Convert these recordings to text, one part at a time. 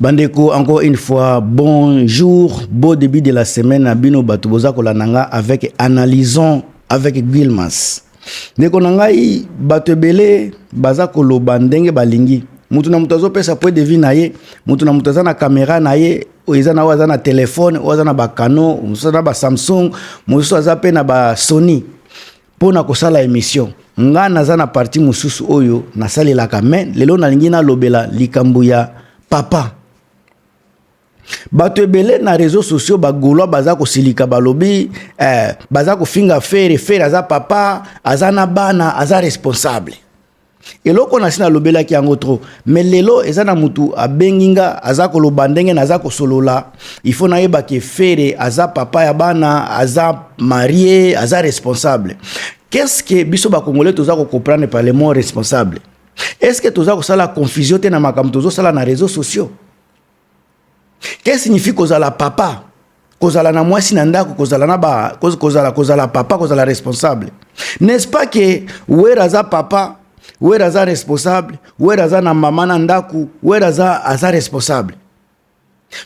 Bandeko, encore une fois, bonjour, beau début de la semaine à Bino Batuboza Kolananga avec Analysons avec Guilmas. Ndeko nangai batebele baza koloba ndenge balingi. Mutu na mutazo pesa point de vue na ye, mutu na mutaza na caméra na ye, oza na waza na téléphone, oza na ba Canon, oza na ba Samsung, musu aza pe na ba Sony. Pona kosala émission. Nga naza na parti mususu oyo na sali la kamen, lelo na lingi na lobela likambo ya papa. Bato ebele na réseaux sociaux bagolo baza ko silika balobi baza ko finga fere aza papa azana bana aza responsable eloko na sina lobela ki yango trop mais lelo ezana mutu abenginga aza ko lobandenge naza ko solola il faut na yeba ke fere aza papa ya bana aza marié aza responsable. Qu'est-ce que biso ba congolais toza ko comprendre par le mot responsable? Est-ce que toza ko sala confusion te na makambo tozo sala na réseaux sociaux? Qu'est-ce que signifie kozala papa? Kozala na mwasi na ndako, kozala na ba kozala papa, kozala responsable. N'est-ce pas que weraza papa, weraza responsable, weraza na mama na ndako, weraza aza responsable.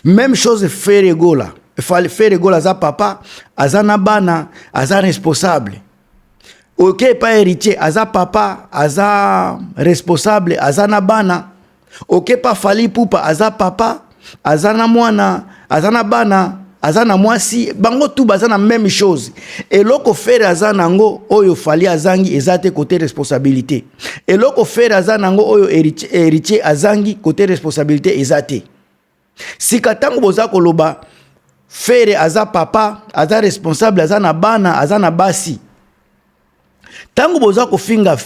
Même chose faire gola. Faire gola za papa, aza na bana, aza responsable. OK, pas héritier, aza papa, aza responsable, aza na bana. OK, pas fali pupa, aza papa, azana mwana, azana bana, azana mwasi, bango tout bazana même chose. Et loko faire azana ngo oyo fali azangi ezate côté responsabilité. Et loko faire azana ngo oyo héritier azangi côté responsabilité ezate. Si katango boza koloba faire aza papa, aza responsable, azana bana, azana basi. Tango boza ko finga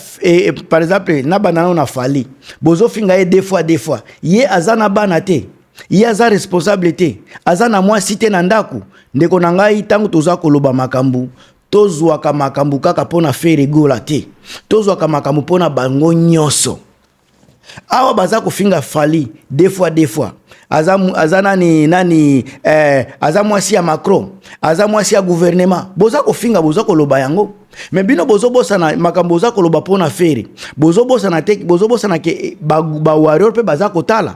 par exemple na bana na fali, bozo finga ye deux fois. Ye azana bana te. Ye aza responsabilité azana mwa site na ndaku ndeko na ngai tangu toza koloba makambu tozwaka makambu kaka pona faire gola te tozwaka makambu pona bango nyoso awa baza kofinga fali deux fois azana ni nani aza mwasi ya Macron aza mwasi ya gouvernement boza kofinga boza koloba yango mais bino bozo bosa na makambu boza koloba pona faire bozo bosa na te bozo bosa na ke ba warrior pe baza kotala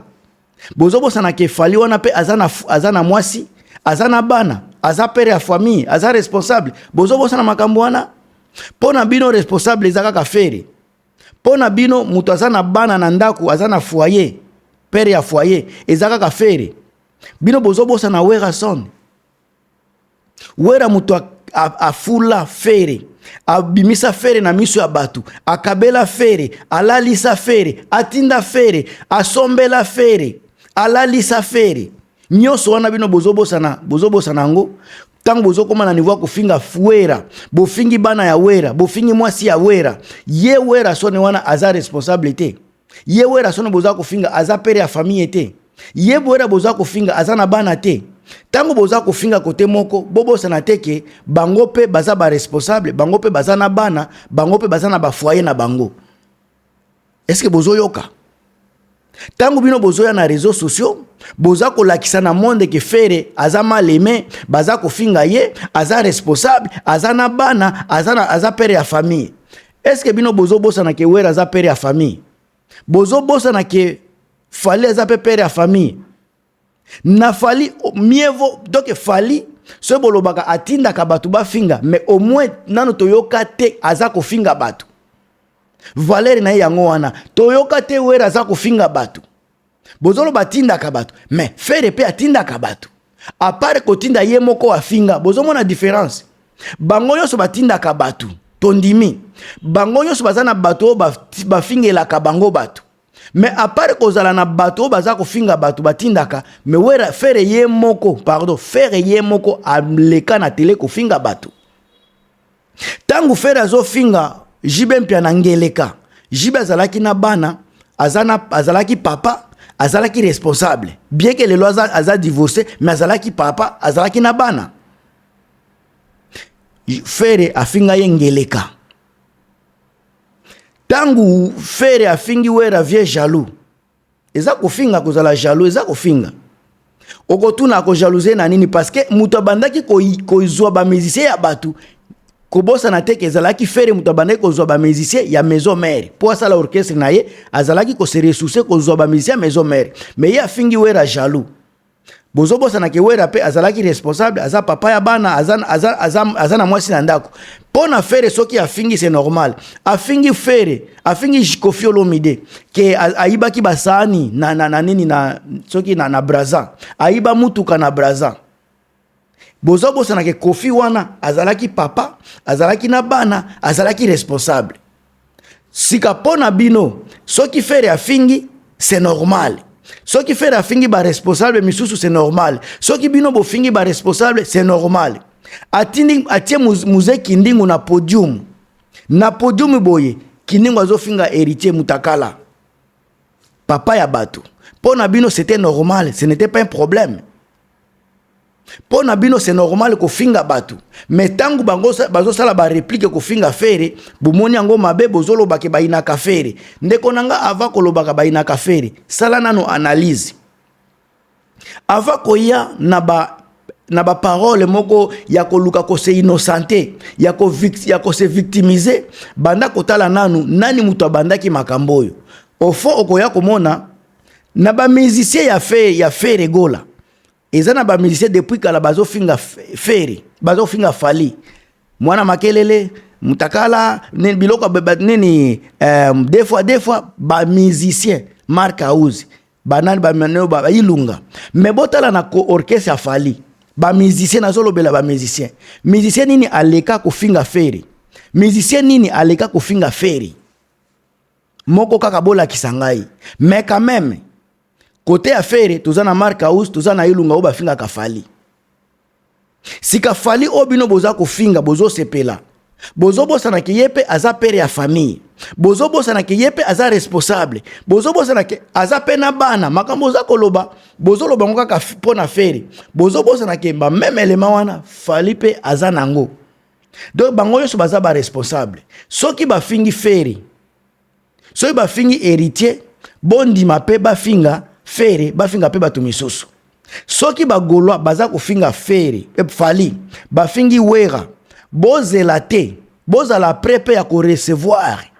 bozo bosa na ke fali wana pe azana mwasi azana bana aza père ya famille aza responsable bozo bosa na makambo wana pona bino responsable ezaka ka fere pona bino mutu azana bana na ndaku azana foyer père ya foyer ezaka ka fere bino bozo bosa na wera son wera mutu afula fere abimisa fere na miso ya batu akabela fere alalisa fere atinda fere asombela fere alalisa fere nyoso wana bino bozobosa na ngo tango bozokoma na niveau ko finga fuera bofingi bana ya wera bofingi mwasi ya wera ye wera sone wana aza responsabilité ye wera sone boza ko finga aza pere ya famille te ye wera boza ko finga aza na bana te tango boza ko finga kote moko bobosa na teke bango pe baza ba responsable bango pe baza na bana bango pe baza na ba foyer na bango. Est-ce que bozo yoka tango bino bozoya na réseaux sociaux boza ko lakisa na monde ke fere aza maleme baza ko finga ye aza responsable aza na bana aza père ya famille? Est-ce que bino bozo bosa na ke wera aza père ya famille bozo bosa na ke fali aza père ya famille na fali mieux vaut donc fali ce bolobaka atinda ka batu ba finga mais au moins nano toyoka te aza ko finga batu Valeri na yango wana toyoka te wera za kofinga batu bozolo batinda ka batu mais faire pe atinda ka batu a part ko tinda ye moko afinga bozomo na différence bango nyonso batinda ka batu tondimi bango nyonso bazana batu bafingela ka bango batu mais a part ko zala na batu baza kofinga batu batindaka mais wera faire ye moko amleka na tele kofinga batu tangu faire azo finga jibe mpia na ngeleka jibe azalaki na bana azalaki papa azalaki responsable bien que le loi aza divorcé mais azalaki papa azalaki na bana fere afinga ye ngeleka tangu fere afingi wera vie jaloux eza kofinga kozala jaloux eza kofinga okotuna ko jalouser na nini parce que muto bandaki ko izwa ba musicien ya batu kobosa na teke ezalaki fere mutu abandaki kozwa ba musicien ya maison mère po asala orchestre na ye azalaki ko se ressourcer kozwa ba musicien maison mère mais ye afingi wera jaloux bozo bosa na ke wera pe azalaki responsable aza papa ya bana azana mwasi na ndako pona fere soki afingi c'est normal afingi fere afingi Koffi Olomide ke aiba ki basani na nini na soki na braza aiba mutuka na braza bozo bosa na ke Koffi wana azalaki papa azalaki na bana azalaki responsable sika pona bino soki fere afingi c'est normal soki fere afingi ba responsable misusu c'est normal soki bino bo fingi ba responsable c'est normal atie muze kindingu na podium boye kindingu azofinga héritier mutakala papa ya bato pona bino c'était normal ce n'était pas un problème pona bino c'est normal ko finga bato mais tangu bango bazo sala ba réplique ko finga fere bomoni yango mabe bozolo bake baina ka fere ndeko nanga ava ko lobaka baina ka fere sala nano analyse ava ko ya na ba parole moko ya ko luka ko se innocenté ya ko se victimiser banda ko tala nani mutu abandaki makamboyo au fond okoya komona na ba musicien ya fere gola ezana ba musicien depuis kala bazo finga fere bazo finga fali mwana makelele mutakala biloko nini des fois ba musicien Mark House banani ba maneno ba ilunga mais botala na ko orchestre ya fali ba musicien nazolo bela ba musicien nini aleka ko finga fere musicien nini aleka ko finga fere moko kaka bola kisangai mais quand même côté affaire tozana Mark House tozana ilunga oba finga kafali sika fali obino boza ko finga bozo sepela bozo bosa na kiyepe aza pere ya famille bozo bosa na kiyepe aza responsable bozo bosa na ke aza pena bana makambo za koloba bozo loba ngaka pona fere bozo bosa na ke ba même élément wana fali pe aza nango donc bango yoso baza ba responsable soki ba fingi fere soki ba fingi héritier bondi mape ba finga fere bafinga pe bato misusu soki bagolwa baza kofinga fere fali bafingi wera bozela te bozala prêt ya ko recevoir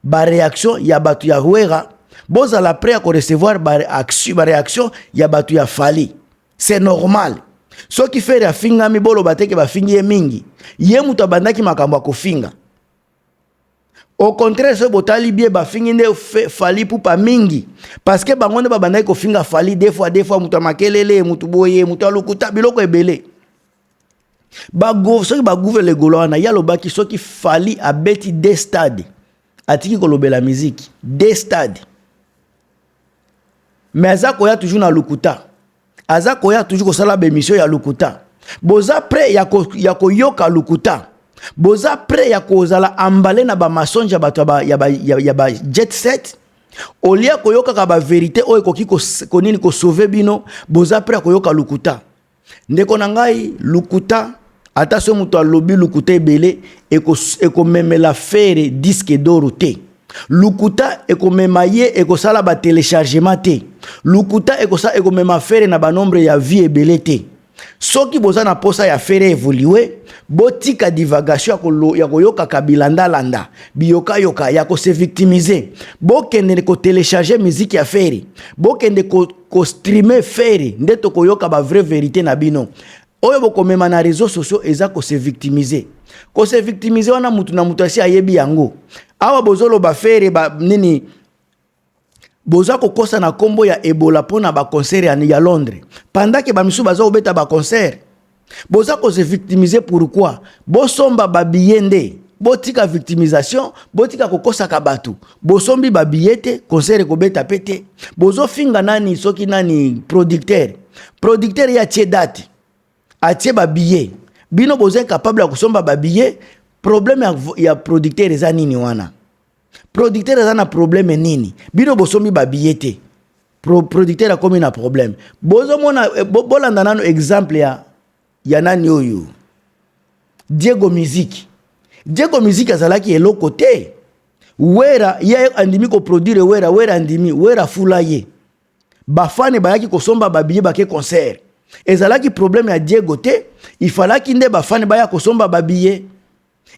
ba réaction ya bato ya wera bozala prêt ya ko recevoir ba réaction ya bato ya fali c'est normal soki fere afinga mi bolo bateke bafingi ye mingi ye mutu abandaki makambo akofinga au contraire ce botali bie ba fingi nde fali pupa mingi parce que bango nde babandaki ko finga fali des fois mutu makelele mutu boye mutu alukuta biloko ebele soki bagouve le golo wana ya lobaki soki fali abeti des stades atiki kolobela musique des stades mais aza koya toujours na lukuta aza koya toujours kosala ba émission ya lukuta boza prêt ya koyoka lukuta boza prêt ya kozala ambale na ba masonja bato ya ba jet set olia koyoka ka ba vérité o ekoki ko nini ko sauver bino boza prêt koyoka lukuta ndeko na ngai lukuta ata so muto alobi lukuta ebele eko memela fere disque d'or te lukuta eko mema ye eko sala ba téléchargement te lukuta eko mema fere na ba nombre ya vie ebele te soki boza na posa ya fere évoluer botika divagation ya koyoka kabilanda landa biyoka yoka ya ko se victimiser bokende ko télécharger musique ya fere bokende ko streamer fere ndeto koyoka ba vraie vérité na bino oyo bokomema na réseaux sociaux eza ko se victimiser wana mutu na mutu asi ayebi yango awa bozolo ba fere ba nini boza kokosa na kombo ya Ebola pona ba concert ya Londres pendant que ba misu baza obeta ba concert boza ko se victimiser pourquoi bosomba ba biyende botika victimisation botika kokosa ka batu bosombi ba biyete concert ko beta pete bozo finga nani soki nani producteur ya tie date atie ba billet bino boza capable ya kosomba ba billet problème ya producteur eza nini wana producteur eza na problème nini bino bosombi ba billet te producteur a komi na problème bozo mona bolanda nano exemple ya nani oyo Diego Music azalaki eloko te wera ya andimi ko produire wera andimi wera fula ye bafane bayaki kosomba ba billet bake concert ezalaki problème ya Diego te il fallaki nde bafane baya kosomba ba billet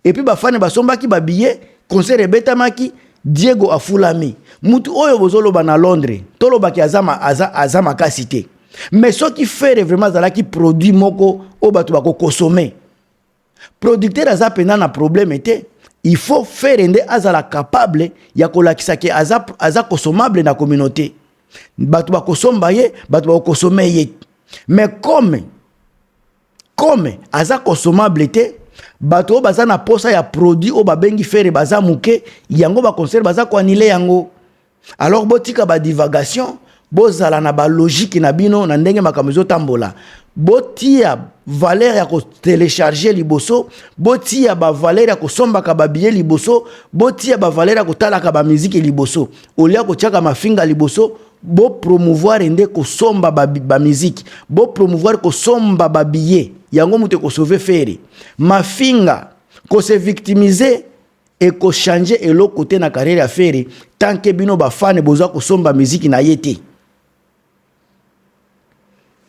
Et puis bafane basombaki ba billet concert ebetamaki Diego afulami mutu oyo bozoloba na Londres tolobaki aza makasi te mais soki faire vraiment zalaki produit moko o bato bako consommer producteur aza pena na problème était il faut faire ende azala capable ya kolakisa ke aza consommable na communauté bato bakosomba ye bato bakosommer ye mais comme aza consommable te bato baza na posa ya produit o babengi faire baza muke yango ba concert baza ko annuler yango alors botika ba divagation bozala na ba logique na bino na ndenge makamzo tambola botia valeur ya ko télécharger liboso botia ba valeur ya ko somba ka ba billet liboso botia ba valeur ya ko tala ka ba musique liboso olia ko tiaka mafinga liboso bo promouvoir ende ko somba ba musique bo promouvoir ko somba ba billet yango mute ko sauver faire mafinga ko se victimiser et ko changer et l'autre côté na carrière à faire tant que bino ba fan boza ko somba musique na yete